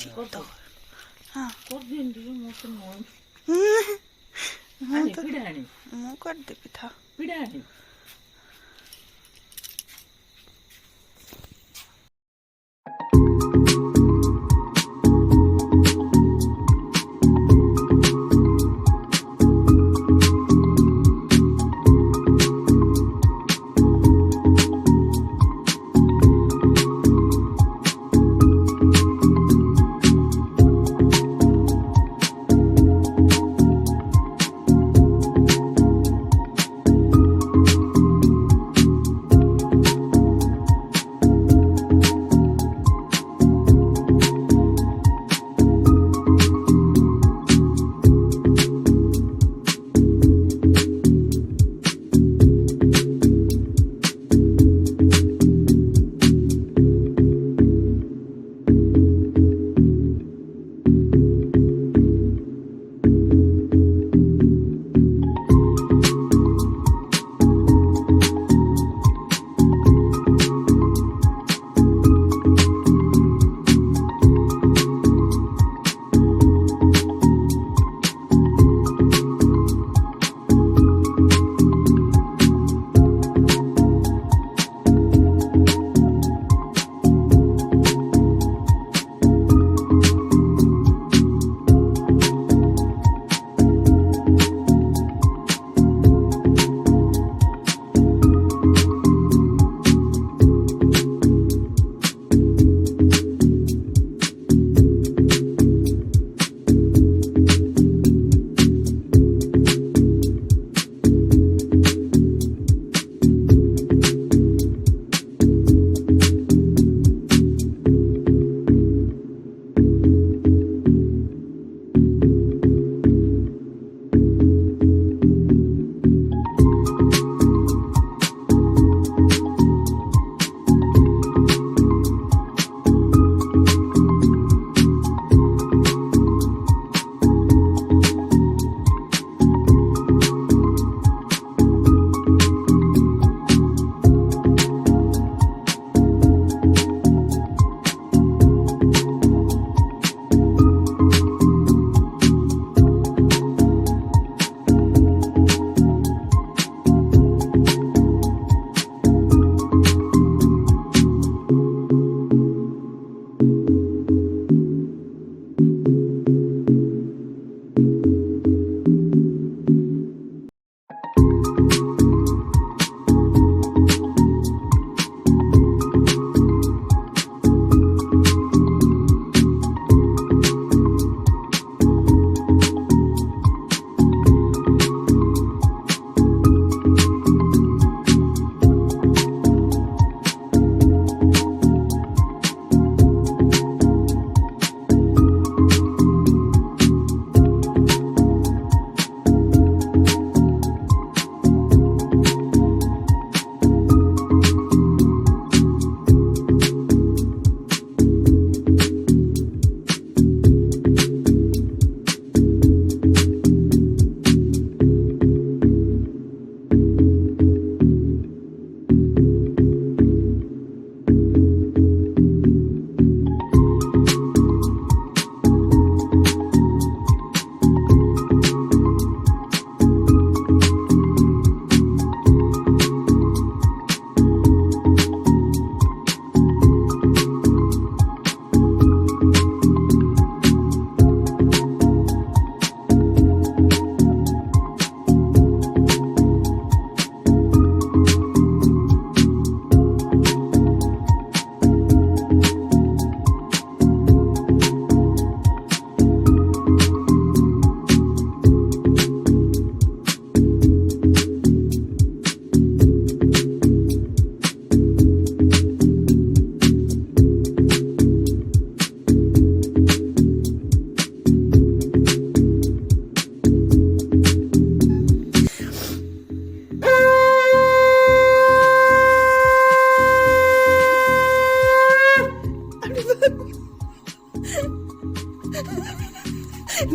करतो. ମୁଁ କରିଦେବି ଥା.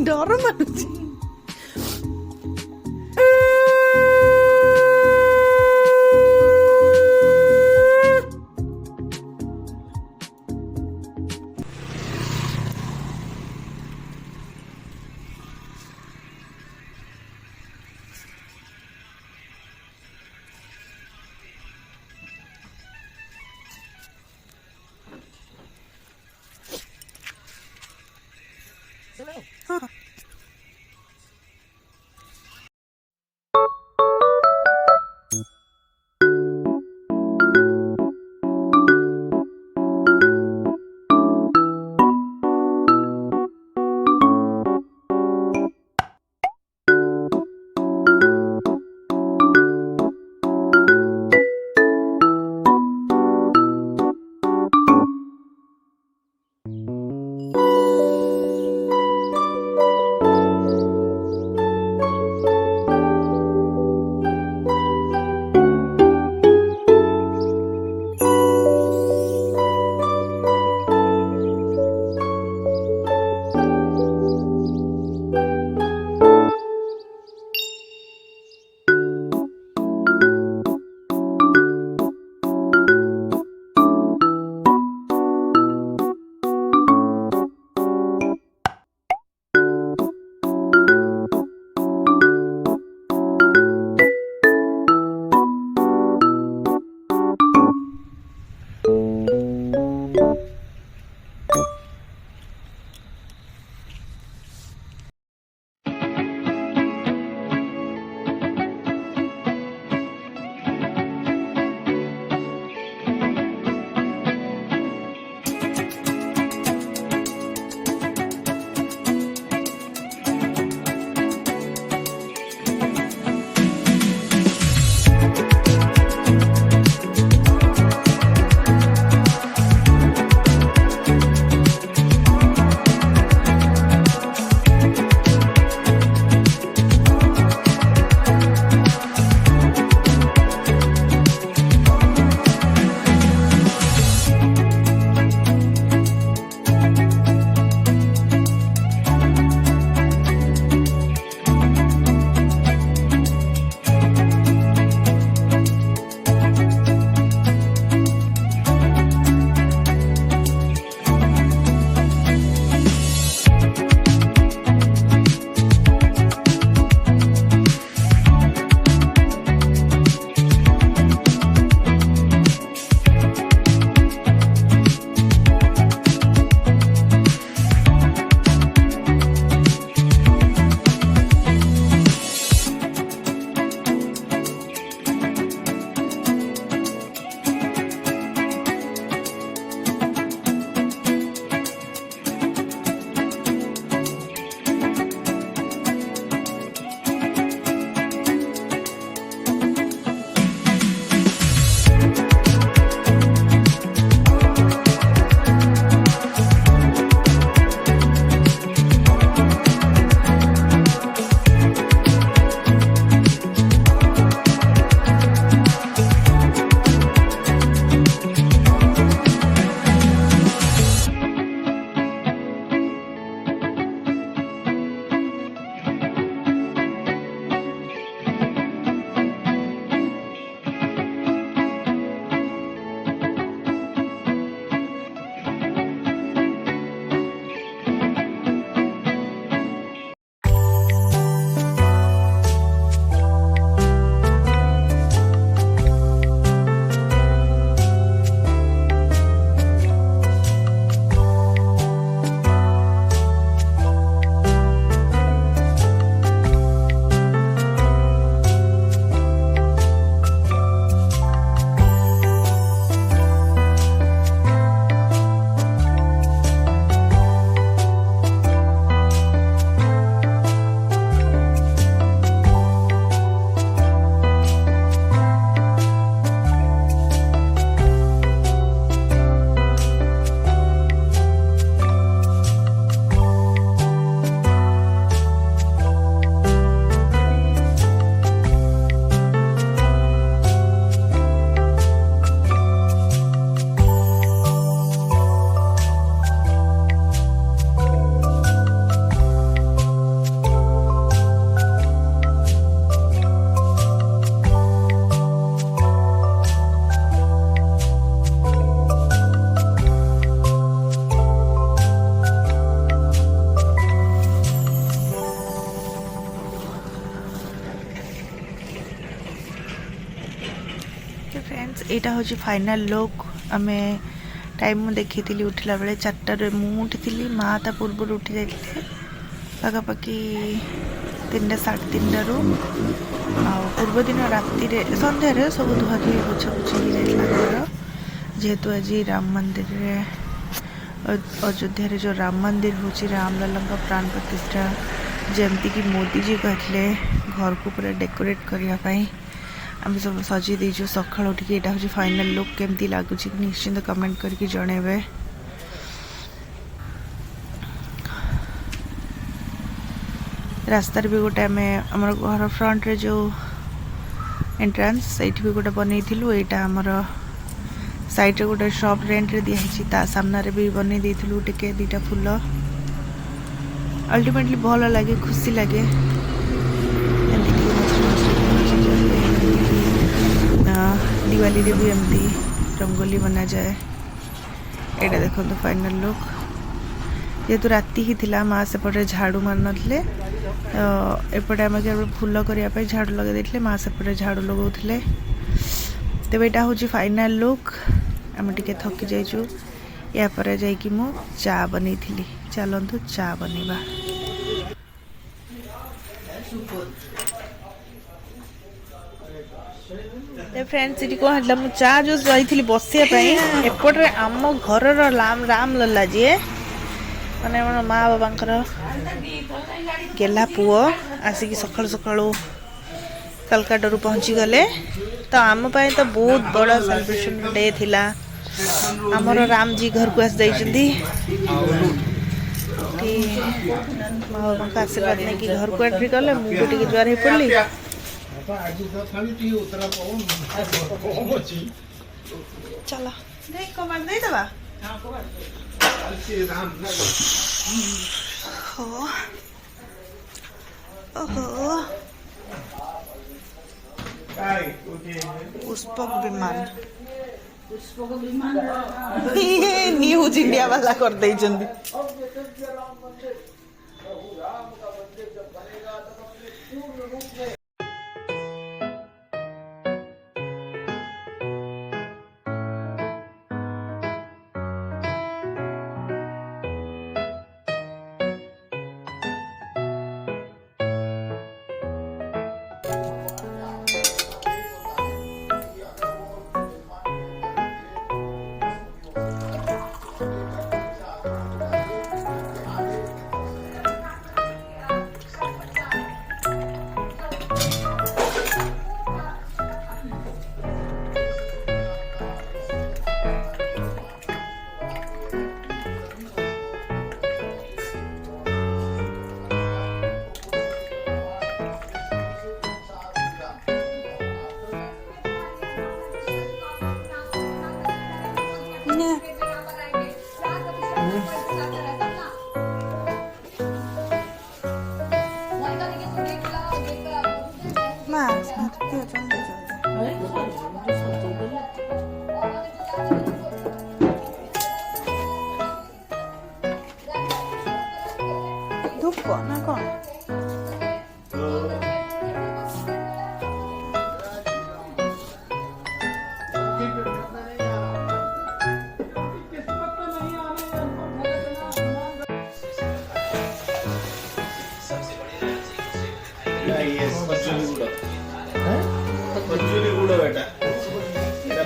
ଡର ମାରୁଛି। यहाँ हूँ फाइनाल लुक आम टाइम मुझे देखी उठला बेले 4टार उठी माँ ता पूर्व उठी जाते पखापाखि 3टा 3:30 पूर्व दिन राति सन्धार सब धुआ धुई पोछापोछि हो जाता घर जेहेतु आज राम मंदिर अयोध्या जो राम मंदिर हूँ रामलला प्राण प्रतिष्ठा जमती कि मोदी जी कहते घर को पूरा डेकोरेट करने आम सब सजी देचु सका उठिक यहाँ हूँ फाइनाल लुक केमती लगुच निश्चिंत कमेंट करके जनइबे। रास्तार भी गोटे आम घर फ्रंट रे जो एंट्रांस से भी गोटे बनई यहाँ आमर साइड रे गोटे शॉप रेंट रे दिखाई ता सामना रे भी बनई देइथिलु टिके 2टा फूल अल्टीमेटली भल लगे खुशी लगे दिवाली रे भी एमती रंगोली बना जाए। एटा देखो तो फाइनल लुक जेहेतु राति ही थिला माँ सेपटे झाड़ू मार नथिले एपटे आम फूल करने झाड़ू लगे देथिले माँ सेपटे झाड़ू लगाउथिले तेबे एटा हूँ फाइनाल लुक आम टिके थकी जाइचु या पर जाइकी मु चा बनी थी चलतु चा बनवा। फ्रेंड्स ये कौन है मुझे चा जो जाइली बसिया एपटे आम घर रामलला जी माने माँ बाबांकर गेला पुओ आसिक सका सका कलकाता पहुँची गले तो आम तो बहुत बड़ा सेलिब्रेशन डे थिला आमर राम जी घर को आस जाइछंती माँ बाबा का आशीर्वाद नहीं कि घर को एंट्री कले मुझे टी जुआर हो पड़ी चलो कबाड़ दे दबा ओहो पुष्पक विमान न्यूज इंडिया वाला कर दे धूप ना कौन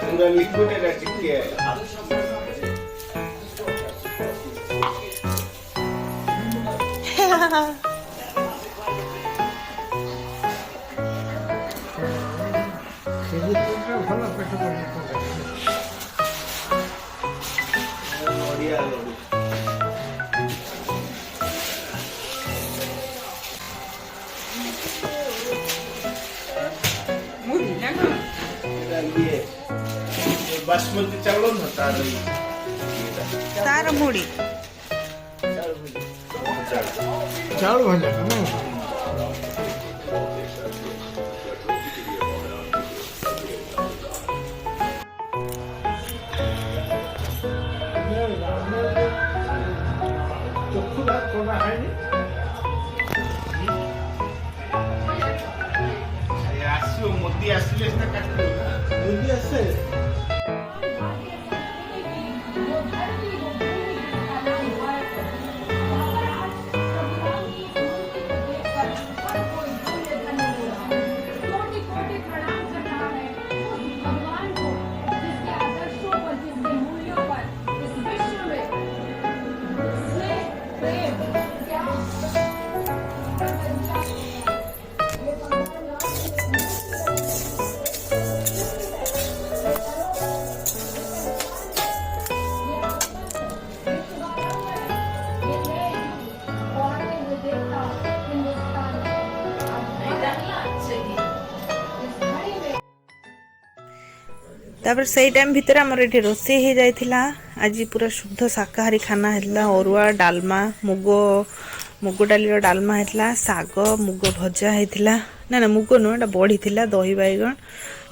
पूरा लिक्विड है चिपके बासमती चावल न तार मुड़ी चावल भंडा चक्कू भात कोना है नी आसियो मोदी आसिले ना काटू मोदी आसे तापर से टाइम भितर आमर ये रोसे हो जाइथिला आज पूरा शुद्ध शाकाहारी खाना है अरुआ डालमा मुग डाली डालमा है साग मुग भजा होता ना ना मुग नुह बड़ी दही बैगण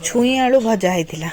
छुई आलू भजा होता